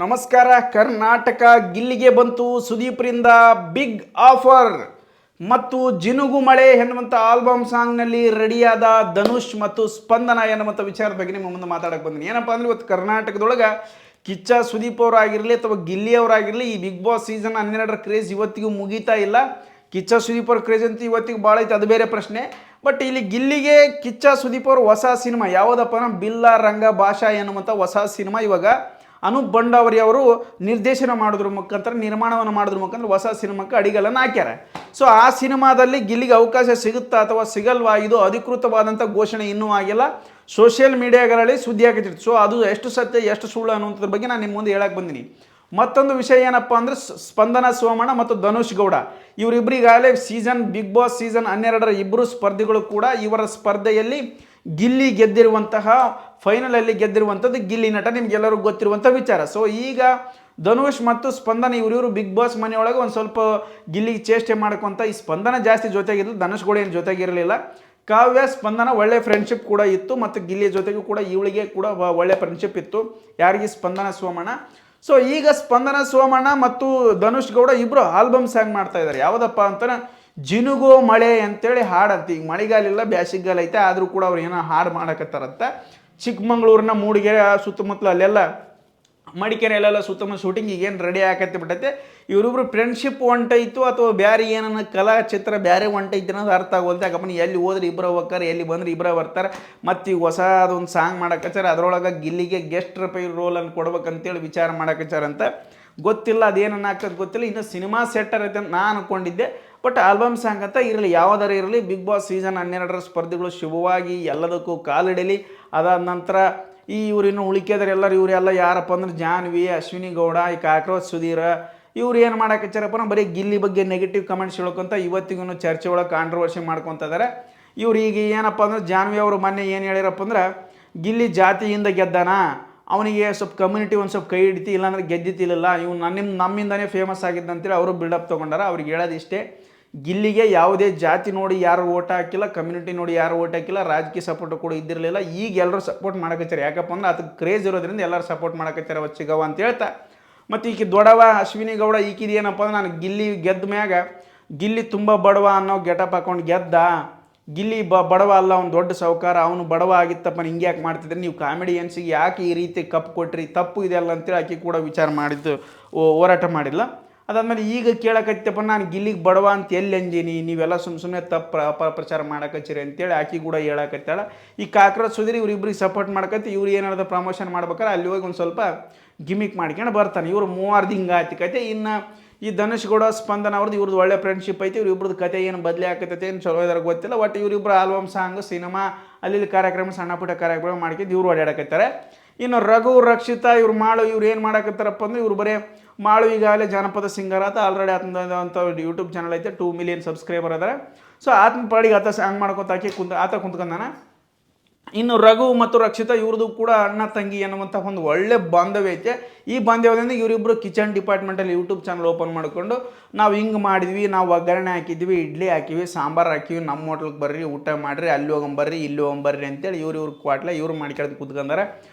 ನಮಸ್ಕಾರ. ಕರ್ನಾಟಕ ಗಿಲ್ಲಿಗೆ ಬಂತು ಸುದೀಪ್ರಿಂದ big offer ಮತ್ತು ಜಿನುಗು ಮಳೆ ಎನ್ನುವಂಥ ಆಲ್ಬಮ್ ಸಾಂಗ್ನಲ್ಲಿ ರೆಡಿಯಾದ ಧನುಷ್ ಮತ್ತು ಸ್ಪಂದನ ಎನ್ನುವಂಥ ವಿಚಾರದ ಬಗ್ಗೆ ನಿಮ್ಮ ಮುಂದೆ ಮಾತಾಡಕ್ಕೆ ಬಂದಿನಿ. ಏನಪ್ಪ ಅಂದ್ರೆ ಇವತ್ತು ಕರ್ನಾಟಕದೊಳಗೆ ಕಿಚ್ಚ ಸುದೀಪ್ ಅವರಾಗಿರಲಿ ಅಥವಾ ಗಿಲ್ಲಿ ಅವರಾಗಿರಲಿ ಈ ಬಿಗ್ ಬಾಸ್ ಸೀಸನ್ 12ರ ಕ್ರೇಜ್ ಇವತ್ತಿಗೂ ಮುಗೀತಾ ಇಲ್ಲ. ಕಿಚ್ಚ ಸುದೀಪ್ ಅವ್ರ ಕ್ರೇಜ್ ಅಂತ ಇವತ್ತಿಗೆ ಭಾಳ ಐತೆ, ಅದು ಬೇರೆ ಪ್ರಶ್ನೆ. ಬಟ್ ಇಲ್ಲಿ ಗಿಲ್ಲಿಗೆ ಕಿಚ್ಚ ಸುದೀಪ್ ಅವ್ರ ಹೊಸ ಸಿನಿಮಾ ಯಾವುದಪ್ಪ ಅಂದ್ರೆ ಬಿಲ್ಲ ರಂಗ ಭಾಷಾ ಎನ್ನುವಂಥ ಹೊಸ ಸಿನಿಮಾ ಇವಾಗ ಅನೂಪ್ ಭಂಡಾವರಿ ಅವರು ನಿರ್ದೇಶನ ಮಾಡೋದ್ರ ಮುಖಾಂತರ ನಿರ್ಮಾಣವನ್ನು ಮಾಡೋದ್ರ ಮುಖಾಂತರ ಹೊಸ ಸಿನಿಮಾಕ್ಕೆ ಅಡಿಗಲನ್ನು ಹಾಕ್ಯಾರ. ಸೊ ಆ ಸಿನಿಮಾದಲ್ಲಿ ಗಿಲ್ಲಿಗೆ ಅವಕಾಶ ಸಿಗುತ್ತಾ ಅಥವಾ ಸಿಗಲ್ವಾ, ಇದು ಅಧಿಕೃತವಾದಂಥ ಘೋಷಣೆ ಇನ್ನೂ ಆಗಿಲ್ಲ. ಸೋಷಿಯಲ್ ಮೀಡಿಯಾಗಳಲ್ಲಿ ಸುದ್ದಿ ಆಗತ್ತಿತ್ತು. ಸೊ ಅದು ಎಷ್ಟು ಸತ್ಯ ಎಷ್ಟು ಸುಳ್ಳು ಅನ್ನುವಂಥದ್ರ ಬಗ್ಗೆ ನಾನು ನಿಮ್ಮ ಮುಂದೆ ಹೇಳಕ್ಕೆ ಬಂದಿನಿ. ಮತ್ತೊಂದು ವಿಷಯ ಏನಪ್ಪ ಅಂದರೆ ಸ್ಪಂದನ ಸೋಮಣ್ಣ ಮತ್ತು ಧನುಷ್ ಗೌಡ ಇವರಿಬ್ಬರಿಗಾಗಲೇ ಬಿಗ್ ಬಾಸ್ ಸೀಸನ್ 12ರ ಇಬ್ಬರು ಸ್ಪರ್ಧಿಗಳು ಕೂಡ ಇವರ ಸ್ಪರ್ಧೆಯಲ್ಲಿ ಗಿಲ್ಲಿ ಗೆದ್ದಿರುವಂತಹ ಫೈನಲಲ್ಲಿ ಗೆದ್ದಿರುವಂಥದ್ದು ಗಿಲ್ಲಿ ನಟ, ನಿಮ್ಗೆಲ್ಲರಿಗೂ ಗೊತ್ತಿರುವಂಥ ವಿಚಾರ. ಸೊ ಈಗ ಧನುಷ್ ಮತ್ತು ಸ್ಪಂದನ ಇವರು ಬಿಗ್ ಬಾಸ್ ಮನೆಯೊಳಗೆ ಒಂದು ಸ್ವಲ್ಪ ಗಿಲ್ಲಿಗೆ ಚೇಷ್ಟೆ ಮಾಡ್ಕೊಂತ ಈ ಸ್ಪಂದನ ಜಾಸ್ತಿ ಜೊತೆಗಿರಲಿಲ್ಲ, ಧನುಷ್ ಕೂಡ ಏನು ಜೊತೆಗಿರಲಿಲ್ಲ. ಕಾವ್ಯ ಸ್ಪಂದನ ಒಳ್ಳೆ ಫ್ರೆಂಡ್ಶಿಪ್ ಕೂಡ ಇತ್ತು ಮತ್ತು ಗಿಲ್ಲಿ ಜೊತೆಗೂ ಕೂಡ ಇವಳಿಗೆ ಕೂಡ ಒಳ್ಳೆ ಫ್ರೆಂಡ್ಶಿಪ್ ಇತ್ತು. ಯಾರಿಗೆ? ಸ್ಪಂದನ ಸೋಮಣ್ಣ. ಸೊ ಈಗ ಸ್ಪಂದನ ಸೋಮಣ್ಣ ಮತ್ತು ಧನುಷ್ ಗೌಡ ಇಬ್ಬರು ಆಲ್ಬಮ್ ಸಾಂಗ್ ಮಾಡ್ತಾ ಇದ್ದಾರೆ. ಯಾವುದಪ್ಪ ಅಂತಾನೆ ಜಿನುಗೋ ಮಳೆ ಅಂತೇಳಿ ಹಾಡಂತ. ಈಗ ಮಳೆಗಾಲ ಇಲ್ಲ, ಬ್ಯಾಸಿಗಾಲ ಐತೆ, ಆದರೂ ಕೂಡ ಅವ್ರು ಏನೋ ಹಾಡು ಮಾಡಕತ್ತಾರಂತ. ಚಿಕ್ಕಮಂಗ್ಳೂರಿನ ಮೂಡಿಗೆರೆ ಸುತ್ತಮುತ್ತಲು ಅಲ್ಲೆಲ್ಲ ಮಡಿಕೇರಿಯಲ್ಲೆಲ್ಲ ಸುತ್ತಮುತ್ತ ಶೂಟಿಂಗ್ ಈಗೇನು ರೆಡಿ ಆಕತ್ತಿ ಬಿಟ್ಟೈತೆ. ಇವರಿಬ್ರು ಫ್ರೆಂಡ್ಶಿಪ್ ಹೊಂಟೈತು ಅಥವಾ ಬೇರೆ ಏನನ್ನ ಕಲಾಚಿತ್ರ ಬೇರೆ ಹೊಂಟೈತೆ ಅನ್ನೋದು ಅರ್ಥ ಆಗೋಲ್ತೆ. ಯಾಕಪ್ಪ ಎಲ್ಲಿ ಹೋದ್ರೆ ಇಬ್ಬರು ಹೋಗ್ತಾರೆ, ಎಲ್ಲಿ ಬಂದ್ರೆ ಇಬ್ಬರ ಬರ್ತಾರೆ. ಮತ್ತು ಈಗ ಹೊಸ ಅದೊಂದು ಸಾಂಗ್ ಮಾಡಕಚ್ಚಾರ, ಅದರೊಳಗೆ ಗಿಲ್ಲಿಗೆ ಗೆಸ್ಟ್ ರೋಲನ್ನು ಕೊಡ್ಬೇಕಂತೇಳಿ ವಿಚಾರ ಮಾಡಕಚ್ಚಾರಂತ. ಗೊತ್ತಿಲ್ಲ ಅದೇನನ್ನ ಆಗ್ತದೆ ಗೊತ್ತಿಲ್ಲ. ಇನ್ನು ಸಿನಿಮಾ ಸೆಟ್ಟರ್ ಐತೆ ಅಂತ ನಾನು ಅಂದ್ಕೊಂಡಿದ್ದೆ. ಬಟ್ ಆಲ್ಬಮ್ ಸಾಂಗ್ ಅಂತ ಇರಲಿ, ಯಾವುದಾರು ಇರಲಿ, ಬಿಗ್ ಬಾಸ್ ಸೀಸನ್ 12ರ ಸ್ಪರ್ಧಿಗಳು ಶುಭವಾಗಿ ಎಲ್ಲದಕ್ಕೂ ಕಾಲಿಡಲಿ. ಅದಾದ ನಂತರ ಇವ್ರಿನ್ನು ಉಳಿಕೆದ್ರೆ ಇವರೆಲ್ಲ ಯಾರಪ್ಪ ಅಂದ್ರೆ ಜಾನ್ವಿ, ಅಶ್ವಿನಿ ಗೌಡ, ಈ ಕಾಕ್ರೋಚ್ ಸುಧೀರ ಇವ್ರು ಏನು ಮಾಡಕಚ್ಚಾರಪ್ಪ ಬರೀ ಗಿಲ್ಲಿ ಬಗ್ಗೆ ನೆಗೆಟಿವ್ ಕಮೆಂಟ್ಸ್ ಹೇಳ್ಕೊಂತ ಇವತ್ತಿಗೂ ಚರ್ಚೆ ಒಳಗೆ ಕಾಂಟ್ರವರ್ಸಿ ಮಾಡ್ಕೊತ ಇದ್ದಾರೆ. ಇವ್ರು ಈಗ ಏನಪ್ಪ ಅಂದ್ರೆ ಜಾನ್ವಿ ಅವರು ಮೊನ್ನೆ ಏನು ಹೇಳಿರಪ್ಪ ಅಂದ್ರೆ ಗಿಲ್ಲಿ ಜಾತಿಯಿಂದ ಗೆದ್ದಾನ, ಅವನಿಗೆ ಸ್ವಲ್ಪ ಕಮ್ಯುನಿಟಿ ಒಂದು ಸ್ವಲ್ಪ ಕೈ ಹಿಡಿತಿ, ಇಲ್ಲಾಂದ್ರೆ ಗೆದ್ದಿತ್ತಿಲ್ಲ, ಇವ್ನು ನಮ್ಮಿಂದನೇ ಫೇಮಸ್ ಆಗಿದ್ದಂತೇಳಿ ಅವರು ಬಿಲ್ಡಪ್ ತೊಗೊಂಡಾರ. ಅವ್ರಿಗೆ ಹೇಳೋದು ಇಷ್ಟೇ, ಗಿಲ್ಲಿಗೆ ಯಾವುದೇ ಜಾತಿ ನೋಡಿ ಯಾರು ಓಟ್ ಹಾಕಿಲ್ಲ, ಕಮ್ಯುನಿಟಿ ನೋಡಿ ಯಾರು ಓಟ್ ಹಾಕಿಲ್ಲ, ರಾಜಕೀಯ ಸಪೋರ್ಟ್ ಕೂಡ ಇದ್ದಿರಲಿಲ್ಲ. ಈಗ ಎಲ್ಲರೂ ಸಪೋರ್ಟ್ ಮಾಡಕಚ್ಚಾರ. ಯಾಕಪ್ಪ ಅಂದ್ರೆ ಅದಕ್ಕೆ ಕ್ರೇಜ್ ಇರೋದ್ರಿಂದ ಎಲ್ಲರೂ ಸಪೋರ್ಟ್ ಮಾಡಕಚ್ಚಾರ ವಚ್ಚಿಗವ ಅಂತ ಹೇಳ್ತಾ. ಮತ್ತು ಈಕೆ ದೊಡವ ಅಶ್ವಿನಿ ಗೌಡ ಈಕಿದು ಏನಪ್ಪ ಅಂದ್ರೆ ನಾನು ಗಿಲ್ಲಿ ಗೆದ್ದ ಮ್ಯಾಗ ಗಿಲ್ಲಿ ತುಂಬ ಬಡವ ಅನ್ನೋ ಗೆಟಪ್ ಹಾಕೊಂಡು ಗೆದ್ದ, ಗಿಲ್ಲಿ ಬಡವ ಅಲ್ಲ, ಅವ್ನು ದೊಡ್ಡ ಸಾಹುಕಾರ, ಅವನು ಬಡವ ಆಗಿತ್ತಪ್ಪ, ಹಿಂಗೆ ಯಾಕೆ ಮಾಡ್ತಿದ್ರೆ ನೀವು ಕಾಮಿಡಿಯನ್ಸಿಗೆ ಯಾಕೆ ಈ ರೀತಿ ಕಪ್ ಕೊಟ್ರಿ, ತಪ್ಪು ಇದೆಯಲ್ಲ ಅಂತೇಳಿ ಆಕೆ ಕೂಡ ವಿಚಾರ ಮಾಡಿದ್ದು, ಹೋರಾಟ ಮಾಡಿಲ್ಲ. ಅದಾದ್ಮೇಲೆ ಈಗ ಕೇಳಕತ್ತಪ್ಪ ನಾನು ಗಿಲ್ಲಿಗೆ ಬಡವ ಅಂತ ಎಲ್ಲಿ ಅಂಜೀನಿ, ನೀವೆಲ್ಲ ಸುಮ್ಮನೆ ತಪ್ಪು ಅಪಪ್ರಚಾರ ಮಾಡಕಚ್ಚಿರಿ ಅಂತೇಳಿ ಆಕೆ ಕೂಡ ಹೇಳಕತ್ತಾಳ. ಈ ಕಾಕ್ರೋಚ್ ಸುಧೀರ್ ಇವ್ರಿಬ್ರಿಗೆ ಸಪೋರ್ಟ್ ಮಾಡ್ಕತ್ತಿ, ಇವ್ರು ಏನಾದ್ರು ಪ್ರಮೋಷನ್ ಮಾಡ್ಬೇಕಾರೆ ಅಲ್ಲಿ ಹೋಗಿ ಒಂದು ಸ್ವಲ್ಪ ಗಿಮಿಕ್ ಮಾಡ್ಕೊಂಡು ಬರ್ತಾನೆ. ಇವರು ಮೂವಾರ್ದು ಹಿಂಗೆ ಆಯ್ತು ಕತೆ. ಇನ್ನು ಈ ಧನುಷ್ ಗೌಡ ಸ್ಪಂದನ ಅವ್ರದ್ದು ಇವ್ರದ್ದು ಒಳ್ಳೆ ಫ್ರೆಂಡ್ಶಿಪ್ ಐತಿ. ಇವ್ರಿಬ್ರದ್ದು ಕತೆ ಏನು ಬದಲಿ ಆಕತೈತೆ, ಏನು ಚಲೋ ಇದಾರೆ ಗೊತ್ತಿಲ್ಲ. ಒಟ್ಟು ಇವರಿಬ್ಬರು ಆಲ್ಬಮ್ ಸಾಂಗ್, ಸಿನಿಮಾ, ಅಲ್ಲಿ ಕಾರ್ಯಕ್ರಮ, ಸಣ್ಣ ಪುಟ್ಟ ಕಾರ್ಯಕ್ರಮ ಮಾಡ್ಕೊಂಡು ಇವ್ರು ಓಡಾಡಕತ್ತಾರೆ. ಇನ್ನು ರಘು, ರಕ್ಷಿತಾ, ಇವ್ರು ಮಾಳು ಇವ್ರು ಏನು ಮಾಡಕತ್ತಾರಪ್ಪ ಅಂದ್ರೆ ಇವ್ರು ಬರೀ ಮಾಳು ಈಗಾಗಲೇ ಜಾನಪದ ಸಿಂಗರ್ ಆತ, ಆಲ್ರೆಡಿ ಆತಂತ ಯೂಟ್ಯೂಬ್ ಚಾನಲ್ ಐತೆ, 2 ಮಿಲಿಯನ್ ಸಬ್ಸ್ಕ್ರೈಬರ್ ಅದಾರೆ. ಸೊ ಆತನ ಪಾಡಿಗೆ ಆತ ಸಾಂಗ್ ಮಾಡ್ಕೊತ ಆತ ಕುಂತ್ಕೊಂಡಾನ. ಇನ್ನು ರಘು ಮತ್ತು ರಕ್ಷಿತಾ ಇವ್ರದ್ದು ಕೂಡ ಅಣ್ಣ ತಂಗಿ ಅನ್ನುವಂಥ ಒಂದು ಒಳ್ಳೆ ಬಾಂಧವ್ಯ ಐತೆ. ಈ ಬಾಂಧವ್ಯದಿಂದ ಇವರಿಬ್ಬರು ಕಿಚನ್ ಡಿಪಾರ್ಟ್ಮೆಂಟಲ್ಲಿ ಯೂಟ್ಯೂಬ್ ಚಾನಲ್ ಓಪನ್ ಮಾಡಿಕೊಂಡು ನಾವು ಹಿಂಗೆ ಮಾಡಿದ್ವಿ, ನಾವು ಒಗ್ಗರಣೆ ಹಾಕಿದ್ವಿ, ಇಡ್ಲಿ ಹಾಕಿವಿ, ಸಾಂಬಾರು ಹಾಕಿವಿ, ನಮ್ಮ ಹೋಟ್ಲಿಗೆ ಬರ್ರಿ, ಊಟ ಮಾಡಿರಿ, ಅಲ್ಲಿ ಹೋಗಂಬರ್ರಿ, ಇಲ್ಲಿ ಹೋಗಂಬರ್ರಿ ಅಂತೇಳಿ ಇವ್ರ ಕ್ವಾಟ್ಲೆ ಇವ್ರು ಮಾಡ್ಕೊಂಡು ಕೂತ್ಕೊಂಡಾರೆ.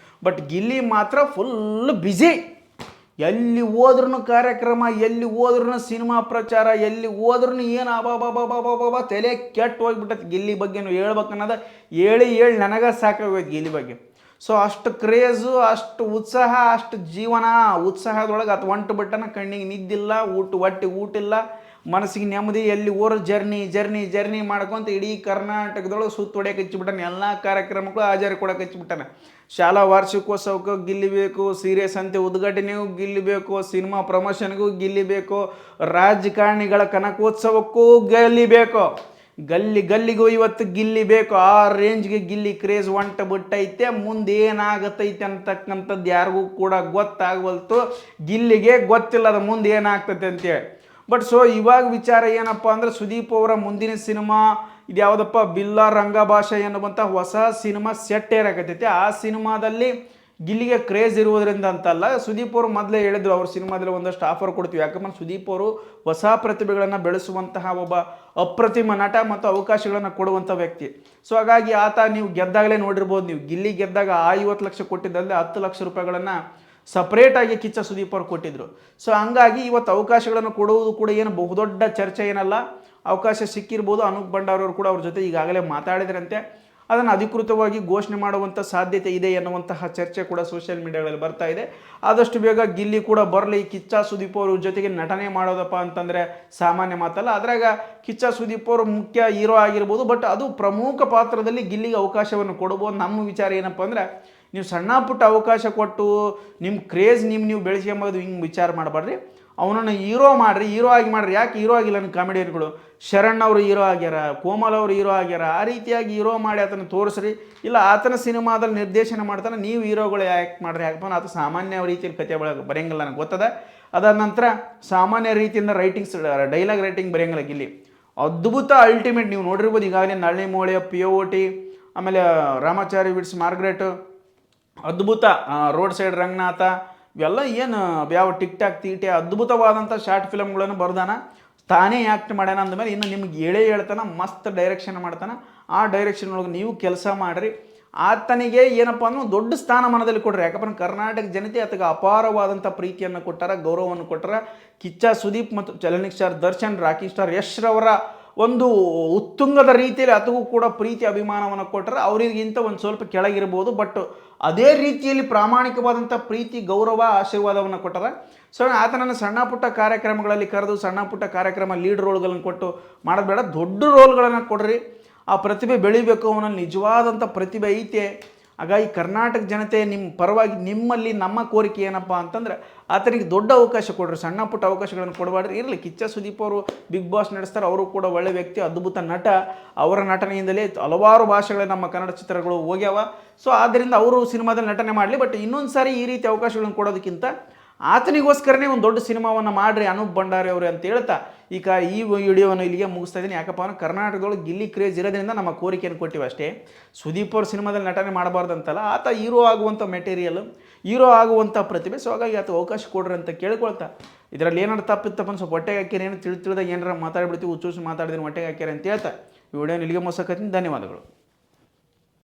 ಬಟ್ ಗಿಲ್ಲಿ ಮಾತ್ರ ಫುಲ್ ಬ್ಯುಸಿ. ಎಲ್ಲಿ ಹೋದ್ರೂ ಕಾರ್ಯಕ್ರಮ, ಎಲ್ಲಿ ಹೋದ್ರೂ ಸಿನಿಮಾ ಪ್ರಚಾರ, ಎಲ್ಲಿ ಹೋದ್ರೂ ಏನು ಅಬಾಬಾಬಾಬಾಬಾಬಾ ತಲೆ ಕೆಟ್ಟು ಹೋಗ್ಬಿಟ್ಟೈತೆ. ಗಿಲ್ಲಿ ಬಗ್ಗೆ ಹೇಳ್ಬೇಕನ್ನೋದು ಹೇಳಿ ನನಗೆ ಸಾಕಾಗೋಯ್ತು ಗಿಲ್ಲಿ ಬಗ್ಗೆ. ಸೊ ಅಷ್ಟು ಕ್ರೇಜು, ಅಷ್ಟು ಉತ್ಸಾಹ, ಅಷ್ಟು ಜೀವನ ಉತ್ಸಾಹದೊಳಗೆ ಅದು ಹೊಂಟು ಬಿಟ್ಟನ. ಕಣ್ಣಿಗೆ ನಿದ್ದಿಲ್ಲ, ಹೊಟ್ಟೆ ಊಟಿಲ್ಲ, ಮನಸ್ಸಿಗೆ ನೆಮ್ಮದಿ. ಎಲ್ಲಿ ಓರ್ ಜರ್ನಿ ಮಾಡ್ಕೊಂತ ಇಡೀ ಕರ್ನಾಟಕದೊಳಗೆ ಸುತ್ತ ಹೊಡೆಯಕ್ಕೆ ಹಚ್ಚಿಬಿಟ್ಟಾನೆ. ಎಲ್ಲ ಕಾರ್ಯಕ್ರಮಕ್ಕೂ ಹಾಜರಿ ಕೊಡಕ್ಕೆ ಹಚ್ಚಿಬಿಟ್ಟಾನೆ. ಶಾಲಾ ವಾರ್ಷಿಕೋತ್ಸವಕ್ಕೂ ಗಿಲ್ಲಿಬೇಕು, ಸೀರಿಯಸ್ ಅಂತೆ ಉದ್ಘಾಟನೆಗೂ ಗಿಲ್ಲಿಬೇಕು, ಸಿನಿಮಾ ಪ್ರಮೋಷನ್ಗೂ ಗಿಲ್ಲಿಬೇಕು, ರಾಜಕಾರಣಿಗಳ ಕನಕೋತ್ಸವಕ್ಕೂ ಗಿಲ್ಲಿಬೇಕು, ಗಲ್ಲಿಗೂ ಇವತ್ತು ಗಿಲ್ಲಿಬೇಕು. ಆ ರೇಂಜ್ಗೆ ಗಿಲ್ಲಿ ಕ್ರೇಜ್ ಹೊಂಟ ಬಿಟ್ಟೈತೆ. ಮುಂದೆ ಏನಾಗತ್ತೈತೆ ಅಂತಕ್ಕಂಥದ್ದು ಯಾರಿಗೂ ಕೂಡ ಗೊತ್ತಾಗವಲ್ತು. ಗಿಲ್ಲಿಗೆ ಗೊತ್ತಿಲ್ಲ ಅದು ಮುಂದೆ ಏನಾಗ್ತೈತೆ ಅಂತೇಳಿ. ಬಟ್ ಸೊ ಇವಾಗ ವಿಚಾರ ಏನಪ್ಪ ಅಂದ್ರೆ ಸುದೀಪ್ ಅವರ ಮುಂದಿನ ಸಿನಿಮಾ ಇದು ಯಾವುದಪ್ಪ, ಬಿಲ್ಲ ರಂಗ ಭಾಷೆ ಎನ್ನುವಂಥ ಹೊಸ ಸಿನಿಮಾ ಸೆಟ್ ಏರಾಕತ್ತೈತಿ. ಆ ಸಿನಿಮಾದಲ್ಲಿ ಗಿಲ್ಲಿಗೆ ಕ್ರೇಜ್ ಇರುವುದರಿಂದ ಅಂತಲ್ಲ, ಸುದೀಪ್ ಅವರು ಮೊದಲೇ ಹೇಳಿದ್ರು ಅವ್ರ ಸಿನಿಮಾದಲ್ಲಿ ಒಂದಷ್ಟು ಆಫರ್ ಕೊಡ್ತೀವಿ. ಯಾಕಂದ್ರೆ ಸುದೀಪ್ ಅವರು ಹೊಸ ಪ್ರತಿಭೆಗಳನ್ನು ಬೆಳೆಸುವಂತಹ ಒಬ್ಬ ಅಪ್ರತಿಮ ನಟ ಮತ್ತು ಅವಕಾಶಗಳನ್ನು ಕೊಡುವಂಥ ವ್ಯಕ್ತಿ. ಸೊ ಹಾಗಾಗಿ ಆತ ನೀವು ಗೆದ್ದಾಗಲೇ ನೋಡಿರ್ಬೋದು, ನೀವು ಗಿಲ್ಲಿ ಗೆದ್ದಾಗ 50 ಲಕ್ಷ ಕೊಟ್ಟಿದ್ದಲ್ಲಿ 10 ಲಕ್ಷ ರೂಪಾಯಿಗಳನ್ನು ಸಪ್ರೇಟಾಗಿ ಕಿಚ್ಚ ಸುದೀಪ್ ಅವರು ಕೊಟ್ಟಿದ್ದರು. ಸೊ ಹಂಗಾಗಿ ಇವತ್ತು ಅವಕಾಶಗಳನ್ನು ಕೊಡುವುದು ಕೂಡ ಏನು ಬಹುದೊಡ್ಡ ಚರ್ಚೆ ಏನಲ್ಲ. ಅವಕಾಶ ಸಿಕ್ಕಿರ್ಬೋದು. ಅನೂಪ್ ಭಂಡಾರವರು ಕೂಡ ಅವ್ರ ಜೊತೆ ಈಗಾಗಲೇ ಮಾತಾಡಿದ್ರಂತೆ. ಅದನ್ನು ಅಧಿಕೃತವಾಗಿ ಘೋಷಣೆ ಮಾಡುವಂಥ ಸಾಧ್ಯತೆ ಇದೆ ಎನ್ನುವಂತಹ ಚರ್ಚೆ ಕೂಡ ಸೋಷಿಯಲ್ ಮೀಡಿಯಾಗಳಲ್ಲಿ ಬರ್ತಾ ಇದೆ. ಆದಷ್ಟು ಬೇಗ ಗಿಲ್ಲಿ ಕೂಡ ಬರಲಿ. ಕಿಚ್ಚ ಸುದೀಪ್ ಅವ್ರ ಜೊತೆಗೆ ನಟನೆ ಮಾಡೋದಪ್ಪ ಅಂತಂದರೆ ಸಾಮಾನ್ಯ ಮಾತಲ್ಲ. ಅದ್ರಾಗ ಕಿಚ್ಚ ಸುದೀಪ್ ಅವರು ಮುಖ್ಯ ಹೀರೋ ಆಗಿರ್ಬೋದು, ಬಟ್ ಅದು ಪ್ರಮುಖ ಪಾತ್ರದಲ್ಲಿ ಗಿಲ್ಲಿಗೆ ಅವಕಾಶವನ್ನು ಕೊಡ್ಬೋದು. ನಮ್ಮ ವಿಚಾರ ಏನಪ್ಪ ಅಂದರೆ, ನೀವು ಸಣ್ಣ ಪುಟ್ಟ ಅವಕಾಶ ಕೊಟ್ಟು ನಿಮ್ಮ ಕ್ರೇಜ್ ನೀವು ಬೆಳೆಸ್ಕೊಂಬೋದು ಹಿಂಗೆ ವಿಚಾರ ಮಾಡಬಾರ್ರಿ. ಅವನನ್ನು ಹೀರೋ ಮಾಡಿರಿ, ಹೀರೋ ಆಗಿ ಮಾಡಿರಿ. ಯಾಕೆ ಹೀರೋ ಆಗಿಲ್ಲ ನನ್ನ ಕಾಮಿಡಿಯನ್ಗಳು? ಶರಣ್ ಅವರು ಹೀರೋ ಆಗ್ಯಾರ, ಕೋಮಲ್ ಅವರು ಹೀರೋ ಆಗ್ಯಾರ. ಆ ರೀತಿಯಾಗಿ ಹೀರೋ ಮಾಡಿ ಆತನ ತೋರಿಸ್ರಿ. ಇಲ್ಲ ಆತನ ಸಿನಿಮಾದಲ್ಲಿ ನಿರ್ದೇಶನ ಮಾಡ್ತಾನೆ, ನೀವು ಹೀರೋಗಳು ಯಾಕೆ ಮಾಡಿರಿ? ಯಾಕಪ್ಪ ಆತ ಸಾಮಾನ್ಯ ರೀತಿಯಲ್ಲಿ ಕತೆ ಬರೆಯಂಗಿಲ್ಲ, ನನಗೆ ಗೊತ್ತದ. ಅದಾದ ನಂತರ ಸಾಮಾನ್ಯ ರೀತಿಯಿಂದ ಡೈಲಾಗ್ ರೈಟಿಂಗ್ ಬರೆಯಂಗಿಲ್ಲ ಗಿಲ್ಲಿ. ಅದ್ಭುತ ಅಲ್ಟಿಮೇಟ್. ನೀವು ನೋಡಿರ್ಬೋದು ಈಗಾಗಲೇ ನಳ್ಳಿ ಮೋಳೆ, POT, ಆಮೇಲೆ ರಾಮಾಚಾರಿ ವಿಡ್ಸ್ ಮಾರ್ಗ್ರೆಟ್, ಅದ್ಭುತ ರೋಡ್ ಸೈಡ್ ರಂಗನಾಥ, ಇವೆಲ್ಲ ಏನು ಯಾವ ಟಿಕ್ ಟಾಕ್ ತೀಟೆ ಅದ್ಭುತವಾದಂಥ ಶಾರ್ಟ್ ಫಿಲಮ್ಗಳನ್ನು ಬರ್ದಾನ. ತಾನೇ ಆ್ಯಕ್ಟ್ ಮಾಡ್ಯಾನ ಅಂದಮೇಲೆ ಇನ್ನು ನಿಮ್ಗೆ ಹೇಳ್ತಾನೆ, ಮಸ್ತ್ ಡೈರೆಕ್ಷನ್ ಮಾಡ್ತಾನೆ. ಆ ಡೈರೆಕ್ಷನ್ ಒಳಗೆ ನೀವು ಕೆಲಸ ಮಾಡಿರಿ. ಆತನಿಗೆ ಏನಪ್ಪ ಅಂದ್ರೆ ದೊಡ್ಡ ಸ್ಥಾನಮಾನದಲ್ಲಿ ಕೊಡ್ರಿ. ಯಾಕಪ್ಪ ಕರ್ನಾಟಕ ಜನತೆ ಆತಗೆ ಅಪಾರವಾದಂಥ ಪ್ರೀತಿಯನ್ನು ಕೊಟ್ಟಾರ, ಗೌರವವನ್ನು ಕೊಟ್ಟಾರ. ಕಿಚ್ಚ ಸುದೀಪ್ ಮತ್ತು ಚಲನಚಿತ್ರ ಸ್ಟಾರ್ ದರ್ಶನ್, ರಾಕಿ ಸ್ಟಾರ್ ಯಶ್ ರವರ ಒಂದು ಉತ್ತುಂಗದ ರೀತಿಯಲ್ಲಿ ಆತಗೂ ಕೂಡ ಪ್ರೀತಿ ಅಭಿಮಾನವನ್ನು ಕೊಟ್ಟರೆ. ಅವರಿಗಿಂತ ಒಂದು ಸ್ವಲ್ಪ ಕೆಳಗಿರ್ಬೋದು, ಬಟ್ ಅದೇ ರೀತಿಯಲ್ಲಿ ಪ್ರಾಮಾಣಿಕವಾದಂಥ ಪ್ರೀತಿ, ಗೌರವ, ಆಶೀರ್ವಾದವನ್ನು ಕೊಟ್ಟರೆ. ಸೊ ಆತನನ್ನು ಸಣ್ಣ ಪುಟ್ಟ ಕಾರ್ಯಕ್ರಮಗಳಲ್ಲಿ ಕರೆದು ಸಣ್ಣ ಪುಟ್ಟ ಕಾರ್ಯಕ್ರಮ ಲೀಡ್ ರೋಲ್ಗಳನ್ನು ಕೊಟ್ಟು ಮಾಡೋದು ಬೇಡ, ದೊಡ್ಡ ರೋಲ್ಗಳನ್ನು ಕೊಡ್ರಿ. ಆ ಪ್ರತಿಭೆ ಬೆಳಿಬೇಕು. ಅವನಲ್ಲಿ ನಿಜವಾದಂಥ ಪ್ರತಿಭೆ ಐತೆ. ಹಾಗಾಗಿ ಕರ್ನಾಟಕ ಜನತೆ ನಿಮ್ಮ ಪರವಾಗಿ ನಿಮ್ಮಲ್ಲಿ ನಮ್ಮ ಕೋರಿಕೆ ಏನಪ್ಪ ಅಂತಂದರೆ, ಆತನಿಗೆ ದೊಡ್ಡ ಅವಕಾಶ ಕೊಡ್ರಿ, ಸಣ್ಣ ಪುಟ್ಟ ಅವಕಾಶಗಳನ್ನು ಕೊಡಬಾರ್ರಿ. ಇರಲಿ, ಕಿಚ್ಚ ಸುದೀಪ್ ಅವರು ಬಿಗ್ ಬಾಸ್ ನಡೆಸ್ತಾರೆ. ಅವರು ಕೂಡ ಒಳ್ಳೆ ವ್ಯಕ್ತಿ, ಅದ್ಭುತ ನಟ. ಅವರ ನಟನೆಯಿಂದಲೇ ಹಲವಾರು ಭಾಷೆಗಳ ನಮ್ಮ ಕನ್ನಡ ಚಿತ್ರಗಳು ಹೋಗ್ಯಾವ. ಸೊ ಆದ್ದರಿಂದ ಅವರು ಸಿನಿಮಾದಲ್ಲಿ ನಟನೆ ಮಾಡಲಿ. ಬಟ್ ಇನ್ನೊಂದು ಸಾರಿ ಈ ರೀತಿ ಅವಕಾಶಗಳನ್ನು ಕೊಡೋದಕ್ಕಿಂತ ಆತನಿಗೋಸ್ಕರನೇ ಒಂದು ದೊಡ್ಡ ಸಿನಿಮಾವನ್ನು ಮಾಡಿರಿ ಅನೂಪ್ ಭಂಡಾರಿ ಅವರು ಅಂತ ಹೇಳ್ತಾ ಈ ವಿಡಿಯೋವನ್ನು ಇಲ್ಲಿಗೆ ಮುಗಿಸ್ತಾ ಇದ್ದೀನಿ. ಯಾಕಪ್ಪ ಅಂದ್ರೆ ಕರ್ನಾಟಕದೊಳಗೆ ಗಿಲ್ಲಿ ಕ್ರೇಜ್ ಇರೋದ್ರಿಂದ ನಮ್ಮ ಕೋರಿಕೆಯನ್ನು ಕೊಟ್ಟಿವಿ ಅಷ್ಟೇ. ಸುದೀಪ್ ಅವ್ರ ಸಿನಿಮಾದಲ್ಲಿ ನಟನೆ ಮಾಡಬಾರ್ದಂತಲ್ಲ, ಆತ ಹೀರೋ ಆಗುವಂಥ ಮೆಟೀರಿಯಲ್, ಹೀರೋ ಆಗುವಂಥ ಪ್ರತಿಭೆ. ಸೊ ಹಾಗಾಗಿ ಆತ ಅವಕಾಶ ಕೊಡ್ರಿ ಅಂತ ಕೇಳ್ಕೊಳ್ತಾ, ಇದರಲ್ಲಿ ಏನಾರು ತಪ್ಪಿತ್ತಪ್ಪ ಸ್ವಲ್ಪ ಹೊಟ್ಟೆಗೆ ಹಾಕಿರಿ, ಏನು ತಿಳಿದಾಗ ಏನಾರ ಮಾತಾಡ್ಬಿಡ್ತೀವಿ, ಹುಚ್ಚು ಮಾತಾಡಿದ್ರೆ ಹೊಟ್ಟೆಗೆ ಹಾಕ್ಯಾರ ಅಂತ ಹೇಳ್ತಾ ಈ ವಿಡಿಯೋನ ಇಲ್ಲಿಗೆ ಮುಗಿಸಕತ್ತೀನಿ. ಧನ್ಯವಾದಗಳು.